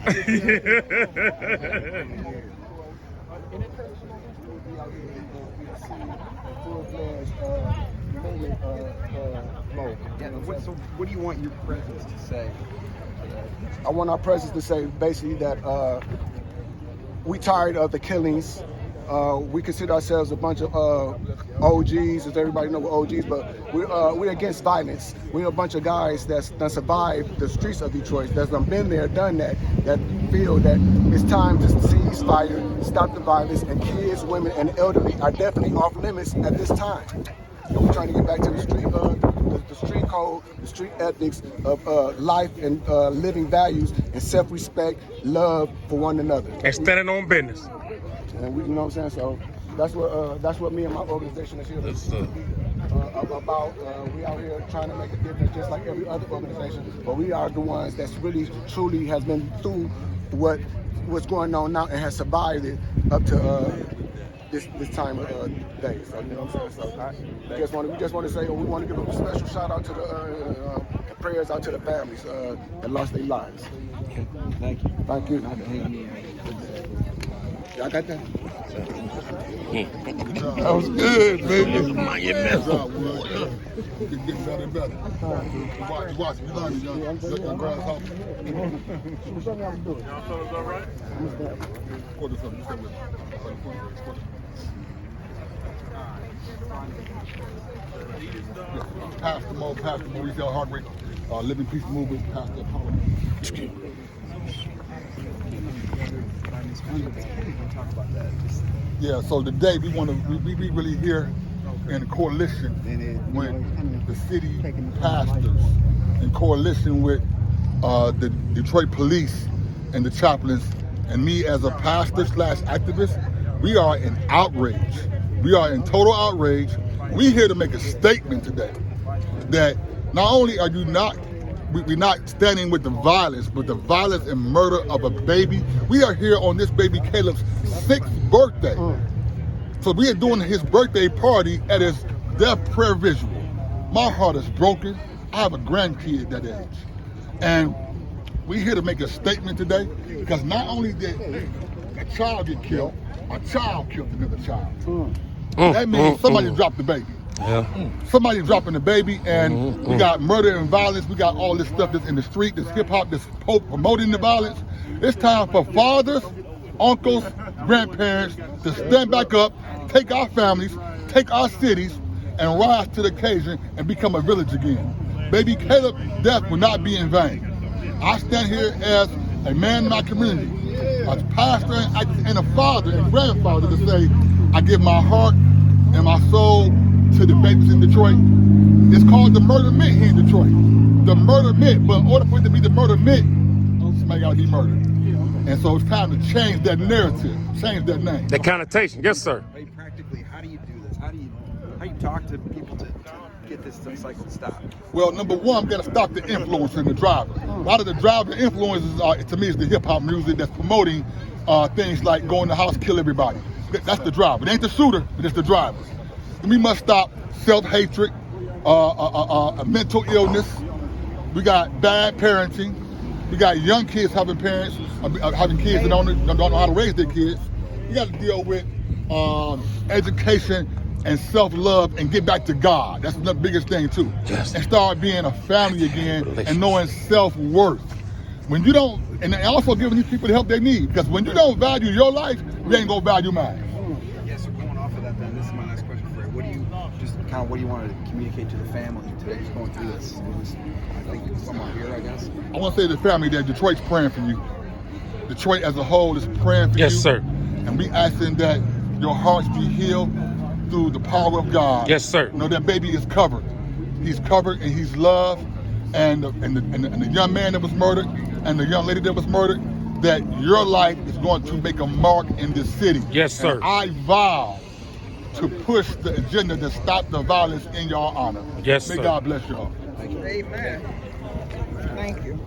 So what do you want your presence to say? I want our president to say basically that we tired of the killings. We consider ourselves a bunch of OGs, as everybody know we're OGs, but we're against violence. We're a bunch of guys that's done survived the streets of Detroit, that's been there, done that feel that it's time to cease fire, stop the violence, and kids, women, and elderly are definitely off limits at this time. And we're trying to get back to the street code, the street ethics of life and living values and self-respect, love for one another. And standing on business. And we, you know what I'm saying? So that's what me and my organization is here about. We out here trying to make a difference, just like every other organization. But we are the ones that's really, truly has been through what's going on now and has survived it up to this time of day. So you know what I'm saying? So we just want to say, we want to give a special shout out to the prayers out to the families that lost their lives. Thank you. Thank you. Y'all got that? That was good, baby. You messed up. Getting better and better. Watch, you learning, young grasshopper. Show me how to do it. Y'all thought it was all right? Quarter something, you stay with me. Pastor Mo, we sell heart rate, living peace movement, Pastor Apollo. Yeah, so today we really here in coalition with the city pastors, in coalition with the Detroit police and the chaplains, and me as a pastor / activist. We are in outrage. We are in total outrage. We're here to make a statement today that not only are you not we're not standing with the violence, but the violence and murder of a baby. We are here on this baby Caleb's 6th birthday. So we are doing his birthday party at his death prayer visual. My heart is broken. I have a grandkid that age. And we're here to make a statement today because not only did a child get killed, a child killed another child. That means somebody dropped the baby. Yeah. Somebody dropping the baby, and we got murder and violence. We got all this stuff that's in the street, this hip hop that's promoting the violence. It's time for fathers, uncles, grandparents to stand back up, take our families, take our cities, and rise to the occasion and become a village again. Baby Caleb's death will not be in vain. I stand here as a man in my community, a pastor and a father and grandfather to say, I give my heart and my soul to the babies in Detroit. It's called the murder mint here in Detroit. The murder mint, but in order for it to be the murder mint, somebody gotta be murdered. And so it's time to change that narrative, change that name. The connotation, yes sir. Right, practically, how do you do this? How do you talk to people to get this cycle to stop? Well, number one, we gotta stop the influence in the driver. A lot of the driver influences to me is the hip hop music that's promoting things like go in the house, kill everybody. That's the driver. It ain't the shooter, but it's the drivers. We must stop self-hatred, mental illness. We got bad parenting. We got young kids having parents, having kids that don't know how to raise their kids. We got to deal with education and self-love and get back to God. That's the biggest thing too. Yes. And start being a family again and knowing self-worth. When you don't, and also giving these people the help they need, because when you don't value your life, you ain't gonna value mine. Yeah, so going off of that then, this is my last question for you. What do you want to communicate to the family today who's going through this? I think someone here, I guess. I want to say to the family that Detroit's praying for you. Detroit as a whole is praying for you. Yes sir. And we asking that your hearts be healed through the power of God. Yes sir. You know, that baby is covered. He's covered and he's loved. And the young man that was murdered and the young lady that was murdered, that your life is going to make a mark in this city. Yes, sir. And I vow to push the agenda to stop the violence in your honor. Yes, May sir. God bless you all. Amen. Thank you.